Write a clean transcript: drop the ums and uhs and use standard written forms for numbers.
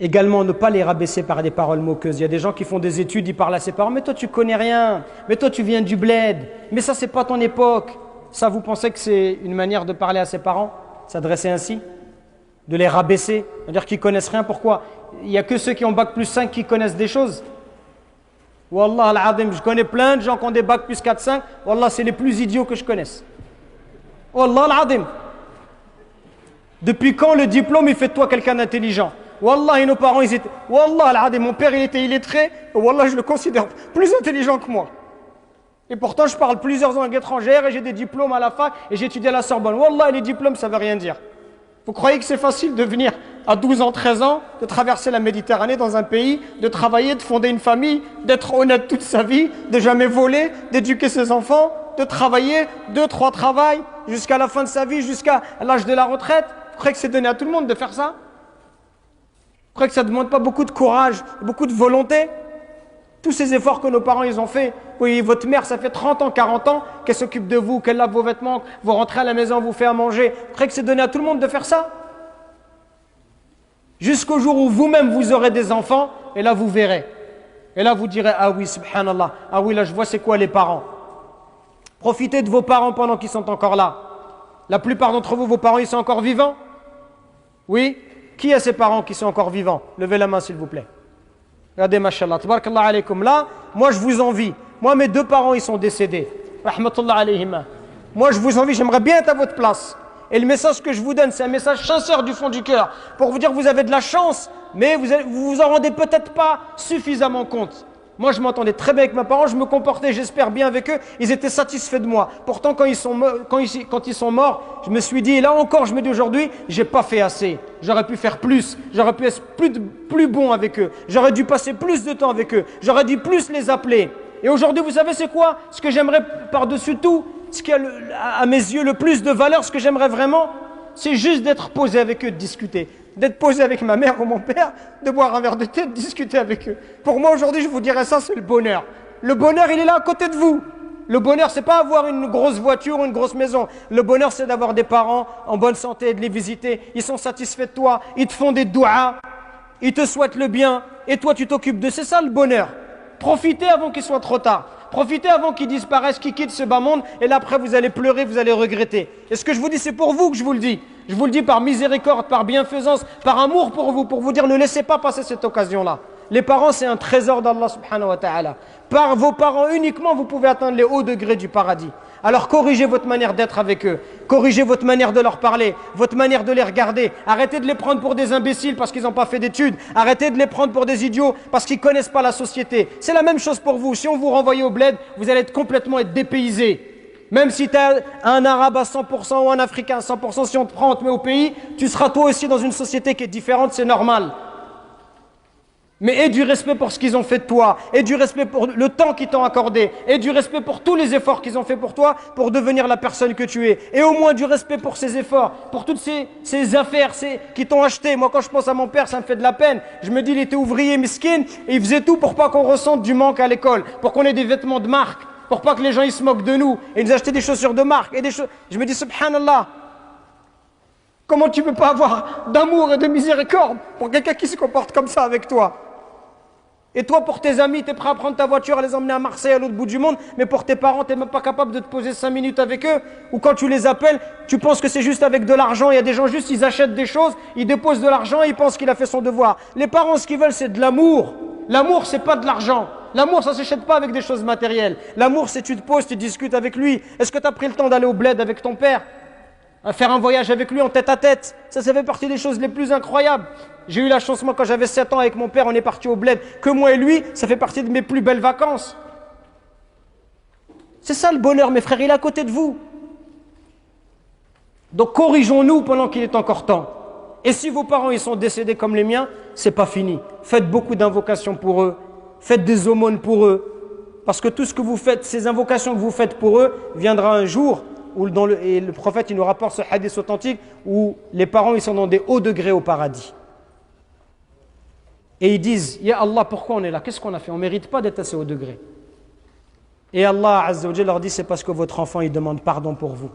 Également, ne pas les rabaisser par des paroles moqueuses. Il y a des gens qui font des études, ils parlent à ses parents. Mais toi, tu connais rien. Mais toi, tu viens du bled. Mais ça, c'est pas ton époque. Ça, vous pensez que c'est une manière de parler à ses parents? S'adresser ainsi? De les rabaisser? C'est-à-dire qu'ils connaissent rien. Pourquoi? Il n'y a que ceux qui ont bac plus 5 qui connaissent des choses. Wallah al-azim, je connais plein de gens qui ont des bac plus 4, 5. Wallah, c'est les plus idiots que je connaisse. Wallah al-azim. Depuis quand le diplôme, il fait de toi quelqu'un d'intelligent? Wallah, et nos parents, ils étaient... Wallah al-azim, mon père, il était illettré. Wallah, je le considère plus intelligent que moi. Et pourtant, je parle plusieurs langues étrangères et j'ai des diplômes à la fac et j'ai étudié à la Sorbonne. Wallah, les diplômes, ça ne veut rien dire. Vous croyez que c'est facile de venir à 12 ans, 13 ans, de traverser la Méditerranée dans un pays, de travailler, de fonder une famille, d'être honnête toute sa vie, de jamais voler, d'éduquer ses enfants, de travailler 2, 3 travails jusqu'à la fin de sa vie, jusqu'à l'âge de la retraite? Vous croyez que c'est donné à tout le monde de faire ça? Vous croyez que ça ne demande pas beaucoup de courage, beaucoup de volonté? Tous ces efforts que nos parents ils ont fait. Oui, votre mère, ça fait 30 ans, 40 ans qu'elle s'occupe de vous, qu'elle lave vos vêtements, vous rentrez à la maison, vous fait à manger. Vous croyez que c'est donné à tout le monde de faire ça? Jusqu'au jour où vous-même vous aurez des enfants, et là vous verrez. Et là vous direz, ah oui, subhanallah, ah oui, là je vois c'est quoi les parents. Profitez de vos parents pendant qu'ils sont encore là. La plupart d'entre vous, vos parents, ils sont encore vivants? Oui? Qui a ses parents qui sont encore vivants? Levez la main s'il vous plaît. Regardez, mashallah, tabarakallah alaykum. Là, moi je vous envie. Moi, mes 2 parents, ils sont décédés. Rahmatullah alayhima. Moi, je vous envie, j'aimerais bien être à votre place. Et le message que je vous donne, c'est un message sincère du fond du cœur. Pour vous dire que vous avez de la chance, mais vous vous en rendez peut-être pas suffisamment compte. Moi, je m'entendais très bien avec mes parents, je me comportais, j'espère, bien avec eux. Ils étaient satisfaits de moi. Pourtant, quand ils sont morts, je me suis dit, et là encore, je me dis aujourd'hui, j'ai pas fait assez. J'aurais pu faire plus. J'aurais pu être plus bon avec eux. J'aurais dû passer plus de temps avec eux. J'aurais dû plus les appeler. Et aujourd'hui, vous savez, c'est quoi? Ce que j'aimerais par-dessus tout, ce qui a à mes yeux le plus de valeur, ce que j'aimerais vraiment, c'est juste d'être posé avec eux, de discuter. D'être posé avec ma mère ou mon père, de boire un verre de thé, de discuter avec eux. Pour moi, aujourd'hui, je vous dirais ça, c'est le bonheur. Le bonheur, il est là à côté de vous. Le bonheur, c'est pas avoir une grosse voiture ou une grosse maison. Le bonheur, c'est d'avoir des parents en bonne santé, de les visiter. Ils sont satisfaits de toi, ils te font des douas, ils te souhaitent le bien, et toi, tu t'occupes d'eux. C'est ça le bonheur. Profitez avant qu'il soit trop tard. Profitez avant qu'ils disparaissent, qu'ils quittent ce bas monde, et là après vous allez pleurer, vous allez regretter. Et ce que je vous dis, c'est pour vous que je vous le dis. Je vous le dis par miséricorde, par bienfaisance, par amour pour vous dire ne laissez pas passer cette occasion-là. Les parents, c'est un trésor d'Allah subhanahu wa ta'ala. Par vos parents uniquement, vous pouvez atteindre les hauts degrés du paradis. Alors corrigez votre manière d'être avec eux. Corrigez votre manière de leur parler, votre manière de les regarder. Arrêtez de les prendre pour des imbéciles parce qu'ils n'ont pas fait d'études. Arrêtez de les prendre pour des idiots parce qu'ils ne connaissent pas la société. C'est la même chose pour vous. Si on vous renvoie au bled, vous allez complètement être dépaysé. Même si tu es un arabe à 100% ou un africain à 100%, si on te prend, on te met au pays, tu seras toi aussi dans une société qui est différente, c'est normal. Mais aie du respect pour ce qu'ils ont fait de toi, aie du respect pour le temps qu'ils t'ont accordé, aie du respect pour tous les efforts qu'ils ont fait pour toi pour devenir la personne que tu es. Et au moins du respect pour ces efforts, pour toutes ces affaires qui t'ont acheté. Moi, quand je pense à mon père, ça me fait de la peine. Je me dis, il était ouvrier miskin et il faisait tout pour pas qu'on ressente du manque à l'école, pour qu'on ait des vêtements de marque, pour pas que les gens ils se moquent de nous. Et ils nous achetaient des chaussures de marque et des choses. Je me dis, subhanallah, comment tu peux pas avoir d'amour et de miséricorde pour quelqu'un qui se comporte comme ça avec toi? Et toi, pour tes amis, tu es prêt à prendre ta voiture, à les emmener à Marseille, à l'autre bout du monde, mais pour tes parents, tu n'es même pas capable de te poser 5 minutes avec eux. Ou quand tu les appelles, tu penses que c'est juste avec de l'argent. Il y a des gens juste, ils achètent des choses, ils déposent de l'argent et ils pensent qu'il a fait son devoir. Les parents, ce qu'ils veulent, c'est de l'amour. L'amour, c'est pas de l'argent. L'amour, ça ne s'achète pas avec des choses matérielles. L'amour, c'est tu te poses, tu discutes avec lui. Est-ce que tu as pris le temps d'aller au bled avec ton père? À faire un voyage avec lui en tête à tête? Ça fait partie des choses les plus incroyables. J'ai eu la chance, moi, quand j'avais 7 ans avec mon père, on est parti au bled. Que moi et lui, ça fait partie de mes plus belles vacances. C'est ça le bonheur, mes frères, il est à côté de vous. Donc corrigeons-nous pendant qu'il est encore temps. Et si vos parents ils sont décédés comme les miens, c'est pas fini. Faites beaucoup d'invocations pour eux. Faites des aumônes pour eux. Parce que tout ce que vous faites, ces invocations que vous faites pour eux, viendra un jour où et le prophète il nous rapporte ce hadith authentique où les parents ils sont dans des hauts degrés au paradis. Et ils disent, Ya Allah, pourquoi on est là? Qu'est-ce qu'on a fait? On ne mérite pas d'être assez haut degré. Et Allah Azza wa Jalla leur dit, c'est parce que votre enfant il demande pardon pour vous.